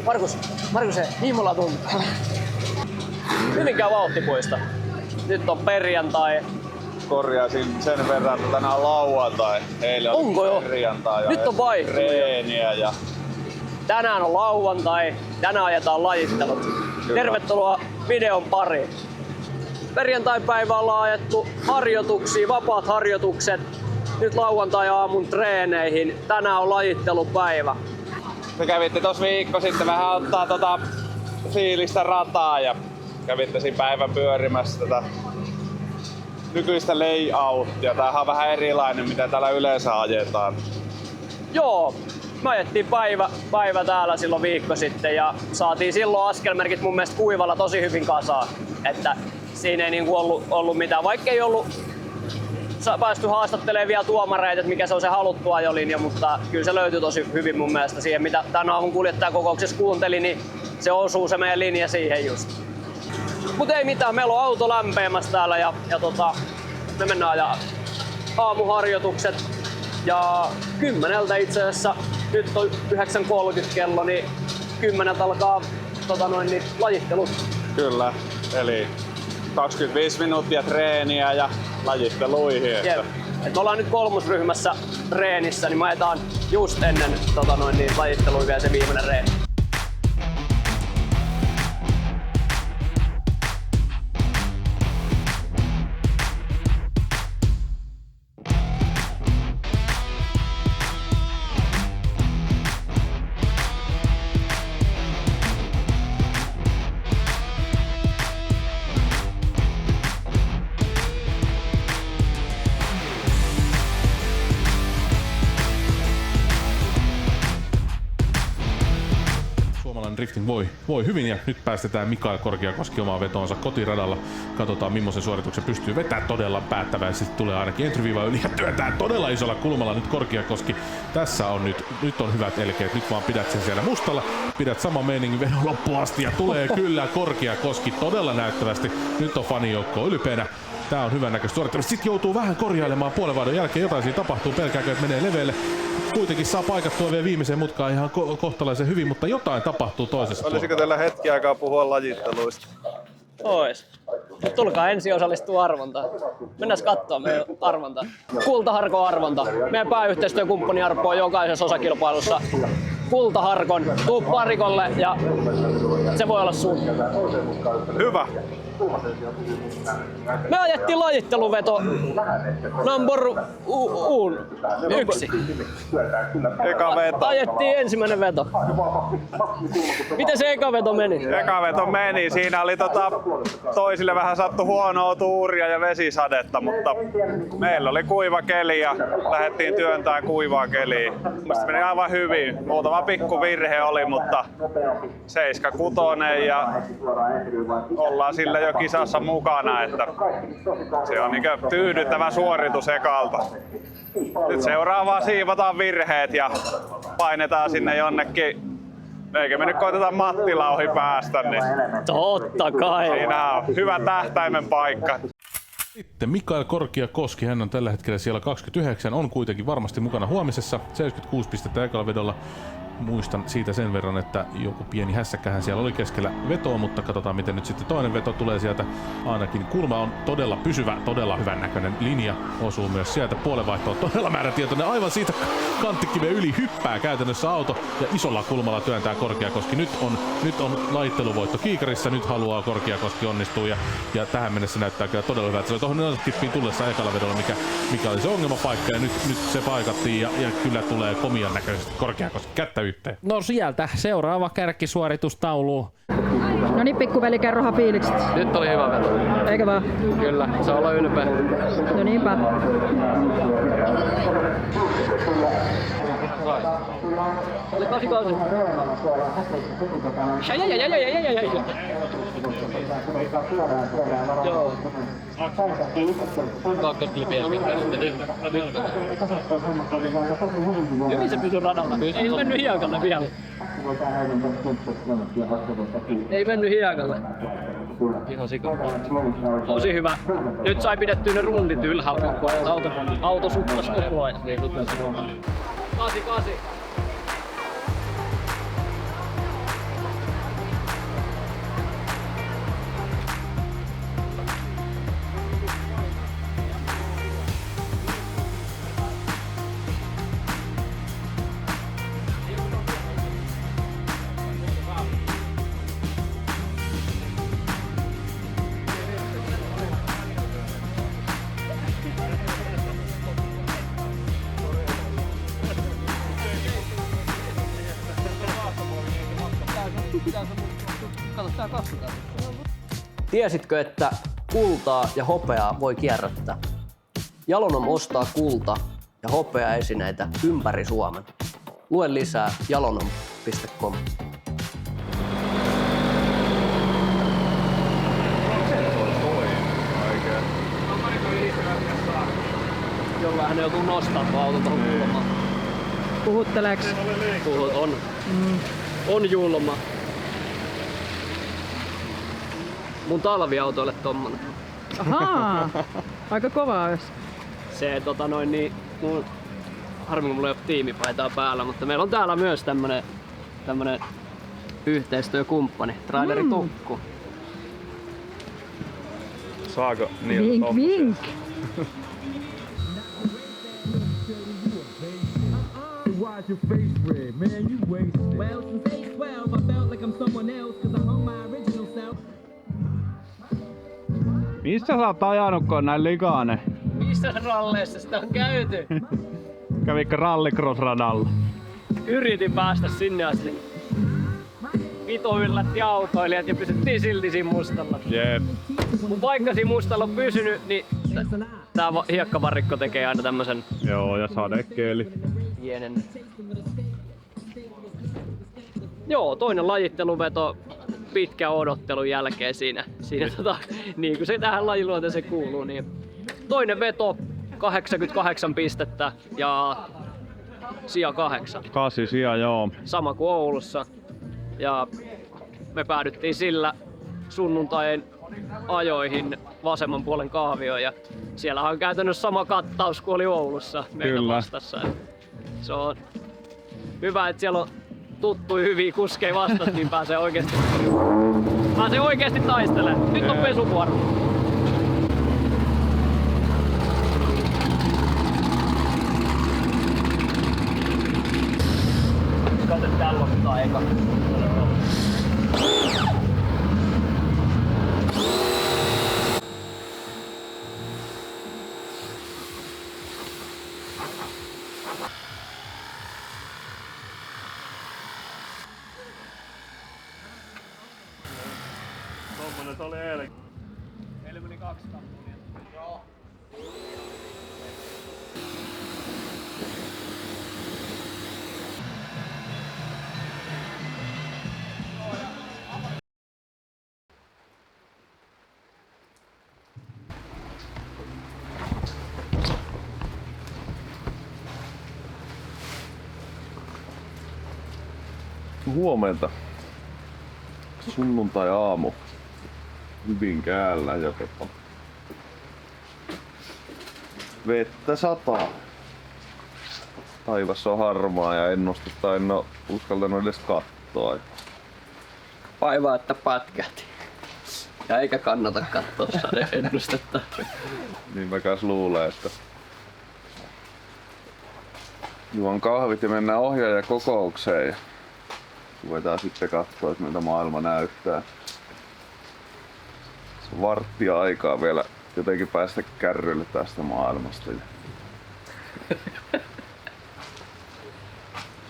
Markus, niin mulla tuntuu. Hyvinkään vauhtipuista. Nyt on perjantai. Korjaisin sen verran, että tänään on lauantai. Eilen oli perjantai ja nyt on treeniä ja... Tänään on lauantai, tänään ajetaan lajittelut. Kyllä. Tervetuloa videon pariin. Perjantai-päivä ollaan ajettu harjoituksia, vapaat harjoitukset. Nyt lauantai-aamun treeneihin. Tänään on lajittelupäivä. Me kävitte tossa viikko sitten vähän ottaa fiilistä rataa ja kävitte siinä päivän pyörimässä tätä nykyistä layouttia. Tämähän on vähän erilainen, mitä täällä yleensä ajetaan. Joo, me ajettiin päivä täällä silloin viikko sitten ja saatiin silloin askelmerkit mun mielestä kuivalla tosi hyvin kasaan. Että siinä ei niinku ollut mitään, vaikka ei ollut päästy haastattelemaan vielä tuomareita, että mikä se on se haluttu ajolinja, mutta kyllä se löytyi tosi hyvin mun mielestä siihen, mitä tämän aamun kuljettajakokouksessa kuuntelin, niin se osuu se meidän linja siihen just. Mut ei mitään, meillä on auto lämpeämässä täällä ja me mennään ajaa aamuharjoitukset ja 10 itse asiassa, nyt on 9.30 kello, niin 10 alkaa lajittelut. Kyllä, eli 25 minuuttia treeniä ja lajitteluihin. Jep. Et me ollaan nyt kolmosryhmässä treenissä, niin me ajetaan just ennen lajitteluja vielä se viimeinen reeni. Drifting voi hyvin ja nyt päästetään Mikael Korkeakoski omaan vetoonsa kotiradalla. Katsotaan millaisen suorituksen pystyy vetämään todella päättäväisesti. Tulee ainakin entryviiva yli ja työntää todella isolla kulmalla nyt Korkeakoski. Tässä on nyt on hyvät elkeet. Nyt vaan pidät sen siellä mustalla. Pidät saman meiningin vedon loppuun asti ja tulee kyllä Korkeakoski todella näyttävästi. Nyt on fanijoukko ylpeänä. Tää on hyvän näköistä suorittamista. Sitten joutuu vähän korjailemaan puolenvaihdon jälkeen. Jotain siinä tapahtuu. Pelkääkö, että menee leveille. Kuitenkin saa paikattua vielä viimeiseen mutkaan ihan kohtalaisen hyvin, mutta jotain tapahtuu toisessa puolella. Olisiko teillä hetki aikaa puhua lajitteluista? Ois. Nyt tulkaa ensin osallistua arvontaan. Mennään katsomaan meidän arvontaa. Kultaharkon arvonta. Meidän pääyhteistyökumppani Arpo on jokaisessa osakilpailussa kultaharkon. Tuu parikolle ja se voi olla sun. Hyvä. Me ajettiin lajitteluveto number 1. Eka veto. Ajettiin ensimmäinen veto. Miten se eka veto meni? Eka veto meni. Siinä oli toisille vähän sattu huonoa tuuria ja vesisadetta, mutta meillä oli kuiva keli ja lähdettiin työntämään kuivaa keliä. Mielestäni meni aivan hyvin. Muutama pikku virhe oli, mutta 7.6 ja ollaan sillä jo kisassa mukana, että se on niinku tyydyttävä suoritus ekalta. Nyt seuraavaa siivotaan virheet ja painetaan sinne jonnekin. Eikä me nyt koitetaan Mattila ohi päästä, niin Totta kai. siinä on hyvä tähtäimen paikka. Sitten Mikael Korkeakoski, hän on tällä hetkellä siellä 29, on kuitenkin varmasti mukana huomisessa. 76 pistettä ekalla vedolla. Muistan siitä sen verran, että joku pieni hässäkkähän siellä oli keskellä vetoa, mutta katsotaan miten nyt sitten toinen veto tulee sieltä. Ainakin kulma on todella pysyvä, todella hyvän näköinen linja. Osuu myös sieltä puolenvaihtoon todella määrätietoinen. Aivan siitä kanttikiven yli hyppää käytännössä auto ja isolla kulmalla työntää Korkeakoski. Nyt on lajitteluvoitto kiikarissa, nyt haluaa Korkeakoski onnistua ja tähän mennessä näyttää kyllä todella hyvältä. Se oli tuohon tippiin tullessa ekalla vedolla, mikä oli se ongelmapaikka ja nyt se paikattiin ja kyllä tulee komian näköisesti Korkeakoski kättä yhteen. No sieltä seuraava kärkisuoritus tauluun. No niin, pikkuveli, kerrohan fiilikset. Nyt oli hyvä veto. Eikö vaan? Kyllä, se olla ylpeä. No niinpä. Oli 8. Joo. Hyvin se pysyi radalla. Ei mennyt hiekalle vielä. Ei mennyt hiekalle. Ihan sikana. Tosi hyvä. Nyt sai pidettyä ne rundit ylhäällä koko ajan. Auto suppas koko ajan. 8. Tiesitkö, että kultaa ja hopeaa voi kierrättää? Jalonom ostaa kulta- ja hopeaesineitä ympäri Suomen. Lue lisää jalonom.com. Jollain hän joutuu nostamaan auton tuohon kulmaan. Puhutteleeks? On julma. Mun talviautoille tommonen. Ahaa, aika kovaa jos. Se harmi kun mulla ei oo tiimipaitaa päällä, mutta meillä on täällä myös tämmönen yhteistyökumppani, Traileri Tukku. Saako niiltä Vink tommosia? vink. Why's your face red? Man, you wasted. Well, since age 12, I felt like I'm someone else, cause I hung my original self. Missä sä oot ajanut, kun on näin likainen? Missä ralleissa sitä on käyty? Kävikö rallycross-radalla? Yritin päästä sinne asti. Vito yllätti autoilijat ja pysyttiin silti siinä mustalla. Jep. Mun vaikka siinä mustalla on pysynyt, niin tää hiekkavarikko tekee aina tämmösen Joo, ja sadekeeli. pienen. Joo, toinen lajitteluveto pitkän odottelun jälkeen siinä niin kuin se tähän lajiluonteeseen kuuluu. Niin toinen veto 88 pistettä ja sija 8. 8 sija, joo. Sama kuin Oulussa. Ja me päädyttiin sillä sunnuntain ajoihin vasemman puolen kaavioon ja siellä on käytännössä sama kattaus kuin oli Oulussa meitä Kyllä. vastassa. Se on hyvä, että siellä on tuttuja hyviä kuskeja vastassa, niin pääsee oikeesti taistelemaan. Nyt on pesuvuoro. Katso, täällä ottaa eka. Tommonen se oli eilen. Meillä meni 2 kampunia. Joo. Huomenta. Sunnuntai-aamu Hyvinkäällä ja vettä sataa. Taivas on harmaa ja ennustusta en oo uskaltanut edes kattoa. Vaivaa, että pätkähti. Ja eikä kannata katsoa sadeennustetta. Niin mä käs luulee, että juon kahvit ja mennään ohjaajakokoukseen ja ruvetaan sitten katsoa, että miltä maailma näyttää. Se on varttia aikaa vielä jotenkin päästä kärrylle tästä maailmasta.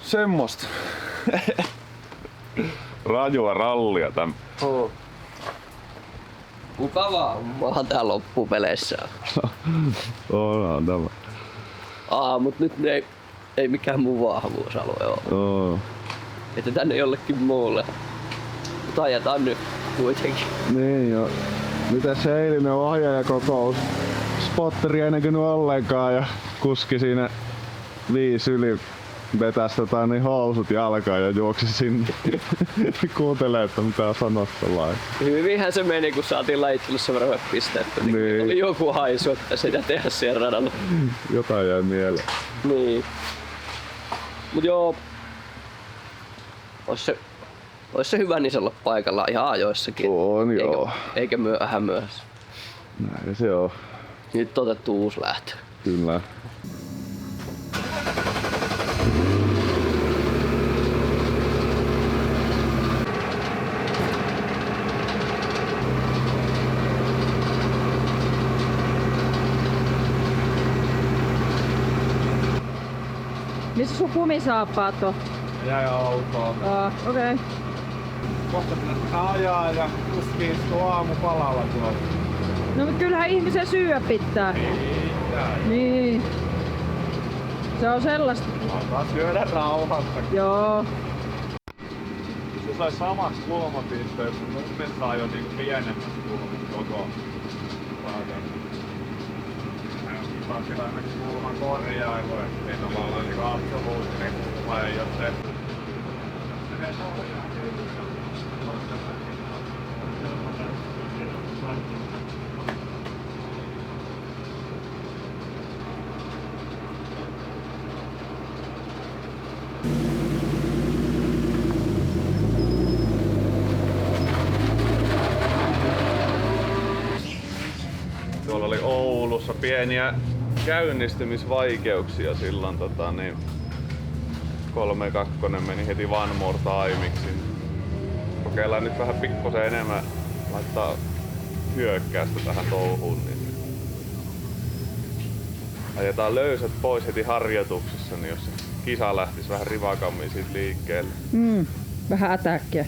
Semmosta. Rajua rallia tämän. Mukavaa hommaa tää loppupeleissä. On tämä. Mut nyt ei mikään muu vahvuusalue oo. Että tänne jollekin muulle. Mut ajetaan nyt kuitenkin. Niin jo. Mitä se eilinen ohjaajakokous? Spotteri ei näkynyt ollenkaan ja kuski siinä 5 yli vetäisi niin housut jalkaan ja juoksi sinne. Kuuntelee, että mitä on sanottavaa. Hyvinhän se meni, kun saatiin lajittelussa verran pisteet. Niin. Oli joku haisu, että sitä tehdä siellä radalla. Jotain jäi mieleen. Niin. Mut joo. Ois se hyvä niin se olla paikalla ihan ajoissakin. On joo. Eikä myöhään myöhässä. Näin se on. Nyt otettu uusi lähtö. Kyllä. Missä sun kumisaappaat on? Jäi autoon. Okei. Kohta pitää ajaa ja kuski istuu aamupalalla tuolla. No mutta kyllähän ihmisen syö pitää. Niin. Se on sellaista. Antaa syödä rauhassa. Joo. Se sai samassa kulmapisteessä, mutta nyt saa jo niinku pienemmästä kulmasta koko paikan. Pakketaan ainakin kulman korjailu, ettei tavallaan niinku absoluuttinen kulma ei oo se. Tuolla oli Oulussa pieniä käynnistymisvaikeuksia silloin 3.2 meni heti one more timeiksi. Kokeillaan nyt vähän pikkusen enemmän laittaa hyökkäystä tähän touhuun. Niin ajetaan löysät pois heti harjoituksissa, niin jos se kisa lähtisi vähän rivakammin siitä liikkeelle. Vähän ätäkkiä.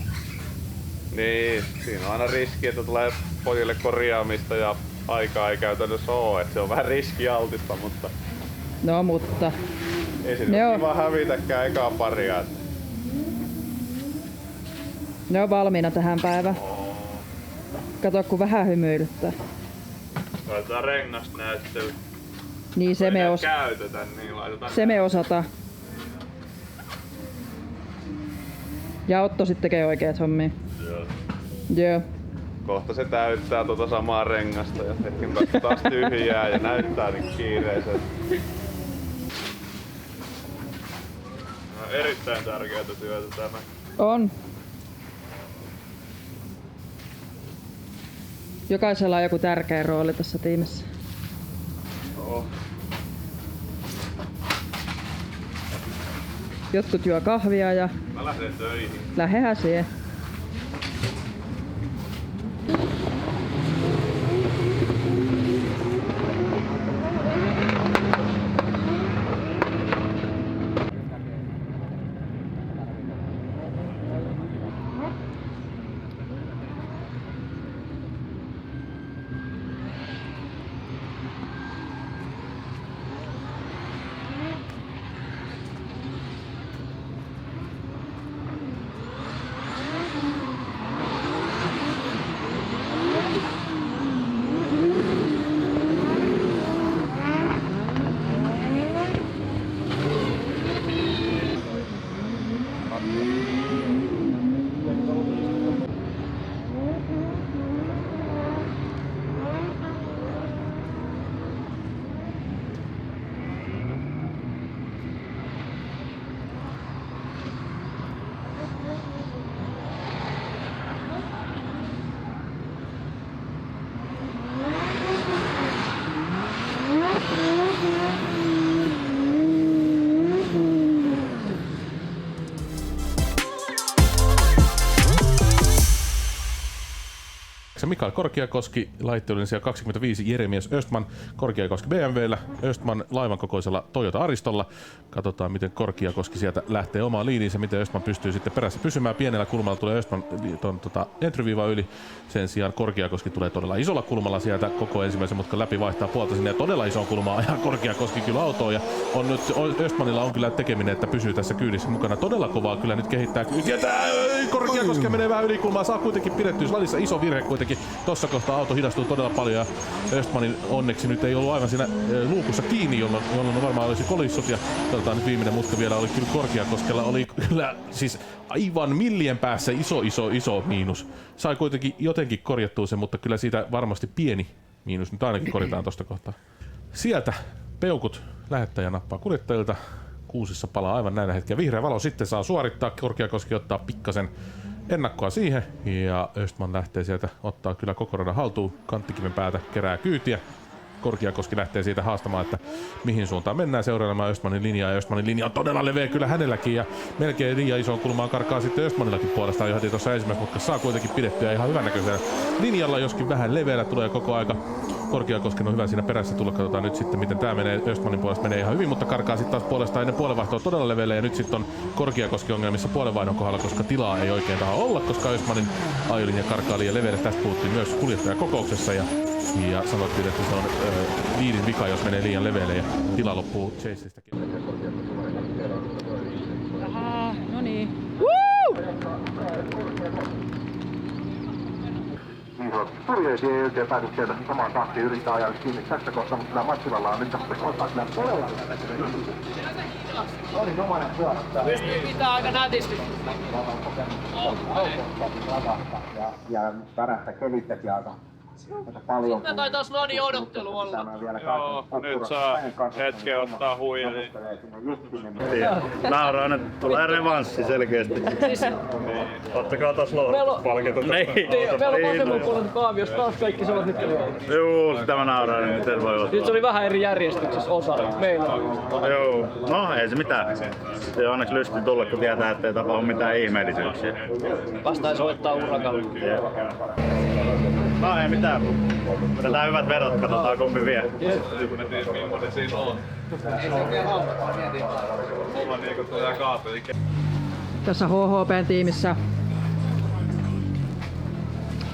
Niin, siinä on aina riski, että tulee pojille korjaamista ja aikaa ei käytännössä ole, että se on vähän riskialtista, mutta No mutta. ei siinä ole kiva hävitäkään ekaa paria. Ne on valmiina tähän päivään. Kato kun vähän hymyilyttää. Laitetaan rengasnäyttely. Niin se me, Käytetään, niin laitetaan. se me osataan. Ja Otto sitten tekee oikeat hommia. Joo. Joo. Kohta se täyttää tuota samaa rengasta ja hetken päästä taas tyhjää ja näyttää niin kiireisen. No, erittäin tärkeää työtä tämä. On. Jokaisella on joku tärkeä rooli tässä tiimissä. Oh. Jotkut juo kahvia ja Mä lähden töihin. lähdehän siihen. Mikael Korkeakoski, laitteellinen siellä 25 Jeremias Östman, Korkeakoski BMWllä, Östman laivan kokoisella Toyota Aristolla. Katsotaan miten Korkeakoski sieltä lähtee omaan liiniinsä, miten Östman pystyy sitten perässä pysymään. Pienellä kulmalla tulee Östman entryviiva yli. Sen sijaan Korkeakoski tulee todella isolla kulmalla sieltä koko ensimmäisen mutkan läpi, vaihtaa puolta sinne ja todella isoon kulmaan ajaa Korkeakoski kyllä autoon. Ja on nyt Östmanilla on kyllä tekeminen, että pysyy tässä kyydissä mukana. Todella kovaa kyllä nyt kehittää kyytiä. Korkeakoski menee vähän ylikulmaa, saa kuitenkin pidettyä Sladissa iso virhe kuitenkin. Tossa kohtaa auto hidastuu todella paljon ja Östmanin onneksi nyt ei ollut aivan siinä luukussa kiinni, jolloin varmaan olisi kolissut ja nyt viimeinen mutka vielä oli kyllä Korkeakoskella, oli kyllä siis aivan millien päässä iso miinus. Sai kuitenkin jotenkin korjattua sen, mutta kyllä siitä varmasti pieni miinus nyt ainakin korjataan tosta kohtaa. Sieltä peukut lähettäjä nappaa kuljettajilta. Kuusissa palaa aivan näillä hetkellä. Vihreä valo sitten saa suorittaa. Korkeakoski ottaa pikkasen ennakkoa siihen ja Östman lähtee sieltä ottaa kyllä koko radan haltuun. Kanttikiven päätä kerää kyytiä. Korkeakoski lähtee siitä haastamaan, että mihin suuntaan mennään seuraamaan Östmanin linjaa. Ja Östmanin linja on todella leveä kyllä hänelläkin ja melkein liian isoon kulmaan karkaa sitten Östmanillakin puolestaan jo heti tuossa ensimmäisessä mutkassa. Saa kuitenkin pidettyä ihan hyvännäköisellä linjalla, joskin vähän leveällä tulee koko aika Korkeakosken on hyvä siinä perässä tulla. Katsotaan nyt sitten, miten tää menee. Östmanin puolesta menee ihan hyvin, mutta karkaa sitten taas puolestaan ennen puolenvaihtoa todella leveille. Ja nyt sitten on Korkeakoski ongelmissa puolenvaihdon kohdalla, koska tilaa ei oikein taha olla, koska Östmanin ajolinja karkaa liian leveille. Tästä puhuttiin myös kuljettajakokouksessa ja sanottiin, että se on liidin vika, jos menee liian leveille ja tila loppuu chaseistäkin. No niin. Turjeisiin ei oikein päädy sieltä samaan tahtiin yrittää ajaa kiinni tässä kohtaa, mutta sillä Matsilalla on nyt ottaa kyllä todella Olinomainen pyörättää. Pystyy pitää aika nätisti. Ja värähtä kelittäkin aika paljon. Sitten taitais Noni odottelu olla. Joo, nyt saa hetken ottaa huiliin. Nauraa, nyt tulee revanssi selkeästi. Ottakaa taas lohdutuspalkinto. Meillä on vasemman puolelta kaaviossa taas kaikki samat nyt. Juu, sitä mä nauraan, niin miten voi ottaa. Nyt se oli vähän eri järjestyksessä osa. Meillä Joo, no ei se mitään. Se on onneksi lysti tulla, kun tietää, ettei tapahdu mitään ihmeellisyyksiä. Vastaan soittaa urakalle. No ei mitään. Vedetään hyvät vedot, katsotaan kumpi vie. Tässä HHP:n tiimissä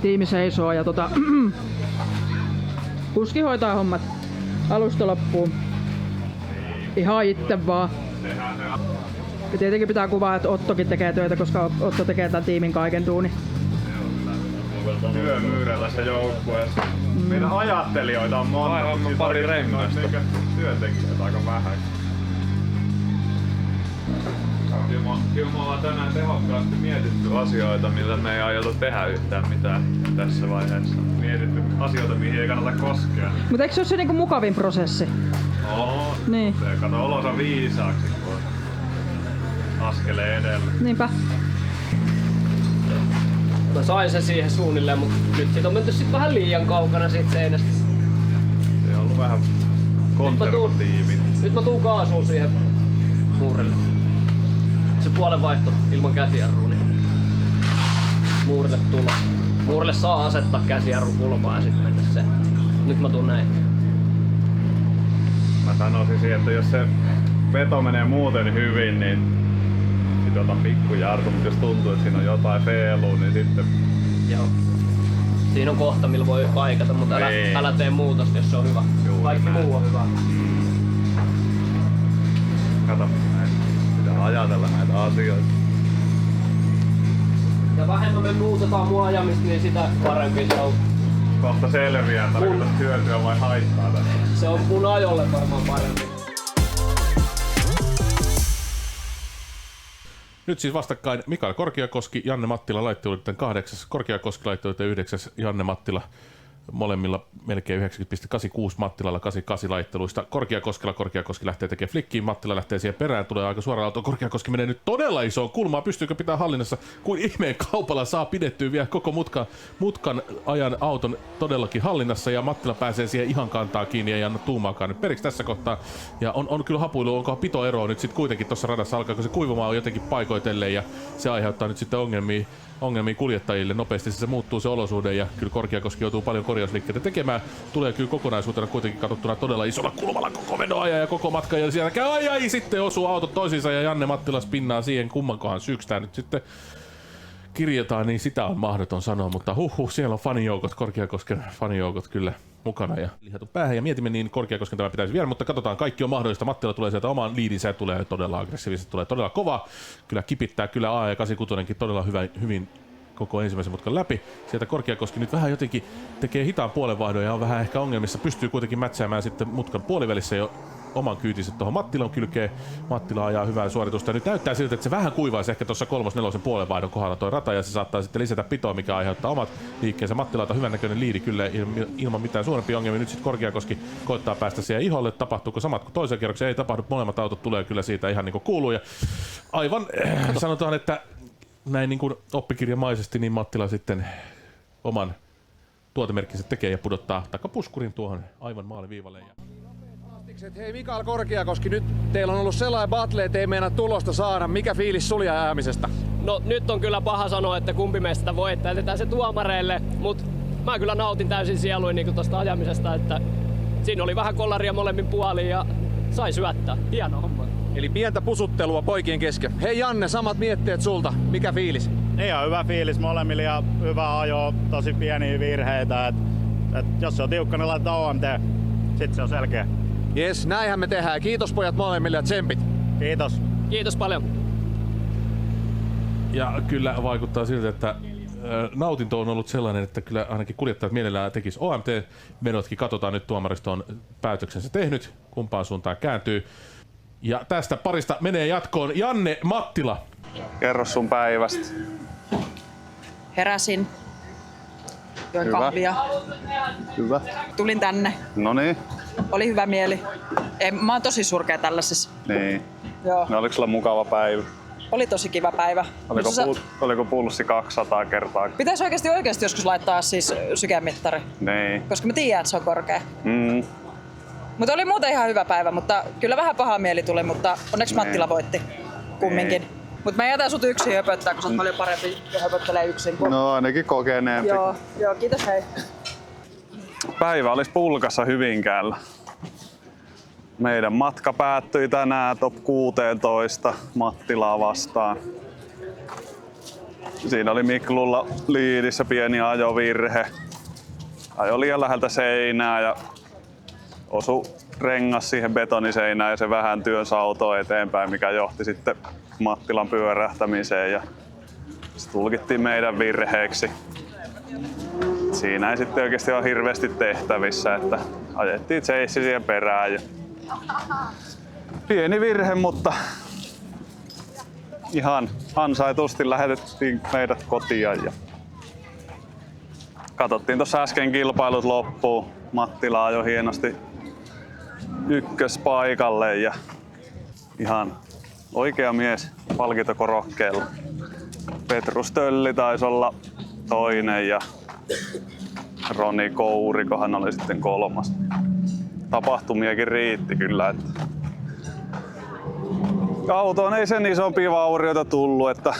tiimi seisoo ja kuski hoitaa hommat alusta loppuun. Ihan itse vaan. Ja tietenkin pitää kuvaa, että Ottokin tekee töitä, koska Otto tekee tämän tiimin kaiken duuni. Työmyyrä tässä joukkueessa. Meidän ajattelijoita on monta. Aivan pari rengasta. Työntekijöitä aika vähän. Kyllä me ollaan tänään tehokkaasti mietitty asioita, millä me ei aiota tehdä yhtään mitään tässä vaiheessa. Mietitty asioita, mihin ei kannata koskea. Mutta eikö se ole se niinku mukavin prosessi? On. Niin. Se kato olonsa viisaaksi, kun askelee edellä. Niinpä. Mä sain sen siihen suunnilleen, mutta nyt siitä on menty sit vähän liian kaukana siitä seinästä. Se on ollut vähän konservatiivinen. Nyt mä tuun kaasuun siihen muurille. Se puolenvaihto ilman käsijarrua, niin muurille tulla. Muurille saa asettaa käsijarru kulmaa ja sit mennä se. Nyt mä tuun näin. Mä sanoisin siihen, että jos se veto menee muuten hyvin, niin sit otan pikkujarru, mutta jos tuntuu, että siinä on jotain feilua, niin sitten... Joo. Siinä on kohta, millä voi paikata, mutta älä tee muutosta, jos se on hyvä. Kaikki muu on hyvä. Kato, pitää ajatella näitä asioita. Ja vähemmän me muutetaan mun ajamista, niin sitä parempi se on. Kohta selviää, tarkoitan hyötyä vai haittaa tästä. Se on mun ajolle varmaan parempi. Nyt siis vastakkain Mikael Korkeakoski, Janne Mattila laitteluiden 8, Korkeakoski laitteluiden 9, Janne Mattila molemmilla melkein 90,86, Mattilalla 88 laitteluista. Korkeakoski lähtee tekemään flikkiin, Mattila lähtee siihen perään, tulee aika suoraan auto. Korkeakoski menee nyt todella isoon kulmaan, pystyykö pitää hallinnassa, kun ihmeen kaupalla saa pidettyä vielä koko mutkan ajan auton todellakin hallinnassa, ja Mattila pääsee siihen ihan kantaa kiinni, ei anna tuumaakaan nyt periksi tässä kohtaa. Ja on kyllä hapuilu, onkohan pitoeroa nyt sitten kuitenkin tuossa radassa, alkaako se kuivumaan jotenkin paikoitellen, ja se aiheuttaa nyt sitten ongelmia kuljettajille. Nopeasti se muuttuu se olosuhde, ja kyllä Korkeakoski joutuu paljon korjausliikkeitä tekemään. Tulee kyllä kokonaisuutena kuitenkin katsottuna todella isolla kulmalla koko vedoaja ja koko matka, ja siellä käy ai sitten osuu autot toisiinsa, ja Janne Mattila spinnaa siihen, kummankohan syyksi tää nyt sitten kirjataan, niin sitä on mahdoton sanoa, mutta siellä on fanijoukot, Korkeakosken fanijoukot kyllä mukana ja lihattu päähän, ja mietimme, niin Korkeakosken tämä pitäisi vielä, mutta katsotaan, kaikki on mahdollista. Mattila tulee sieltä omaan liidinsä, tulee todella aggressiivisesti, tulee todella kova, kyllä kipittää, kyllä A ja 86 todella hyvin koko ensimmäisen mutkan läpi. Sieltä Korkeakoski nyt vähän jotenkin tekee hitaan puolenvaihdon ja on vähän ehkä ongelmissa, pystyy kuitenkin mätsäämään sitten mutkan puolivälissä jo oman kyytinsä tuohon Mattilan kylkeen. Mattila ajaa hyvää suoritusta. Nyt näyttää siltä, että se vähän kuivaisi ehkä tuossa 3-4 puolenvaihdon kohdalla toi rata, ja se saattaa sitten lisätä pitoa, mikä aiheuttaa omat liikkeensä. Mattilalta hyvännäköinen liidi kyllä ilman mitään suurempia ongelmia. Nyt sitten Korkeakoski koittaa päästä siihen iholle. Tapahtuuko samat kuin toisen kierroksen? Ei tapahdu. Molemmat autot tulee kyllä siitä ihan niin kuin kuuluu. Ja aivan sanotaan, että näin niin kuin oppikirjamaisesti niin Mattila sitten oman tuotemerkkinsä tekee ja pudottaa takapuskurin tuohon aivan maaliviivalle. Hei Mikael Korkeakoski, nyt teillä on ollut sellainen battle, että ei meinaa tulosta saada. Mikä fiilis sul jäämisestä? No nyt on kyllä paha sanoa, että kumpi meistä voittaa. Jätetään se tuomareille, mutta mä kyllä nautin täysin sieluin niin tuosta ajamisesta, että siinä oli vähän kollaria molemmin puoliin ja sai syöttää. Hieno homma. Eli pientä pusuttelua poikien kesken. Hei Janne, samat mietteet sulta. Mikä fiilis? Ihan hyvä fiilis molemmille ja hyvä ajo, tosi pieniä virheitä. Et jos se on tiukka, niin laitetaan OMT. Sitten se on selkeä. Jes, näinhän me tehdään. Kiitos pojat molemmille ja tsempit. Kiitos. Kiitos paljon. Ja kyllä vaikuttaa siltä, että nautinto on ollut sellainen, että kyllä ainakin kuljettajat mielellään tekis OMT-menotkin. Katsotaan nyt, tuomaristo on päätöksensä tehnyt, kumpaan suuntaan kääntyy. Ja tästä parista menee jatkoon Janne Mattila. Kerro sun päivästä. Heräsin. Join Hyvä. kahvia. Hyvä. Tulin tänne. No niin. Oli hyvä mieli. Mä oon tosi surkea tällaisessa. Niin. Joo. No oliko sulla mukava päivä? Oli tosi kiva päivä. Oliko pulssi 200 kertaa? Pitäisi oikeasti joskus laittaa siis sykemittari. Niin. Koska mä tiedän, että se on korkea. Mm. Mutta oli muuten ihan hyvä päivä, mutta kyllä vähän paha mieli tuli, mutta onneksi Mattila voitti kumminkin. Mutta mä jätän sut yksin höpöttää, kun sä oot paljon parempi ja höpöttelee yksin. No ainakin kokeneempi. Joo, kiitos hei. Päivä olisi pulkassa Hyvinkäällä. Meidän matka päättyi tänään top 16 Mattilaa vastaan. Siinä oli Miklulla liidissä pieni ajovirhe. Ajo liian läheltä seinää ja osui rengas siihen betoniseinään ja se vähän työnsi autoa eteenpäin, mikä johti sitten Mattilan pyörähtämiseen ja se tulkittiin meidän virheeksi. Siinä ei sitten oikeasti ole hirveästi tehtävissä, että ajettiin seissi siihen perään. Ja pieni virhe, mutta ihan ansaitusti lähetettiin meidät kotiin. Ja katsottiin tuossa äsken kilpailut loppuun. Mattila ajoi hienosti ykköspaikalle ja ihan oikea mies palkintokorokkeella. Petrus Tölli taisi olla toinen ja Roni Kourikohan oli sitten kolmas. Tapahtumiakin riitti kyllä. Että autoon ei sen isompia vaurioita tullut, että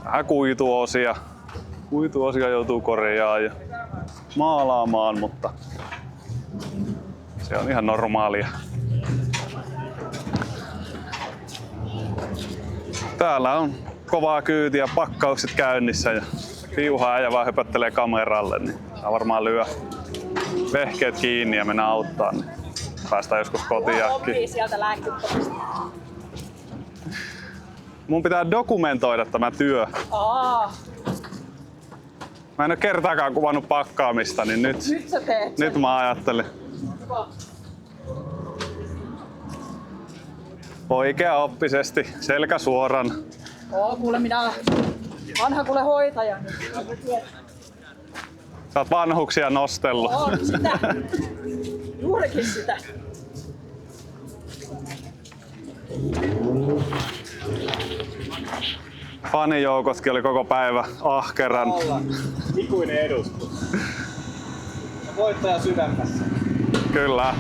vähän kuituosia joutuu korjaamaan ja maalaamaan, mutta se on ihan normaalia. Täällä on kovaa kyytiä, pakkaukset käynnissä ja piuha äijä vaan höpöttelee kameralle, niin varmaan lyö vehkeet kiinni ja mennä auttaa, niin päästään joskus kotiinkin. Sieltä lääkittämistä. Mun pitää dokumentoida tämä työ. Mä en ole kertaakaan kuvannut pakkaamista, niin nyt sä teet nyt mä ajattelin. Oikeaoppisesti, selkä suoran. Kuule minä vanha kuule hoitaja. Sä oot vanhuksia nostellut. On sitä. Juurikin sitä. Fanijoukotkin oli koko päivä ahkeran. Ikuinen edustus. Voittaja sydämessä. Kyllä.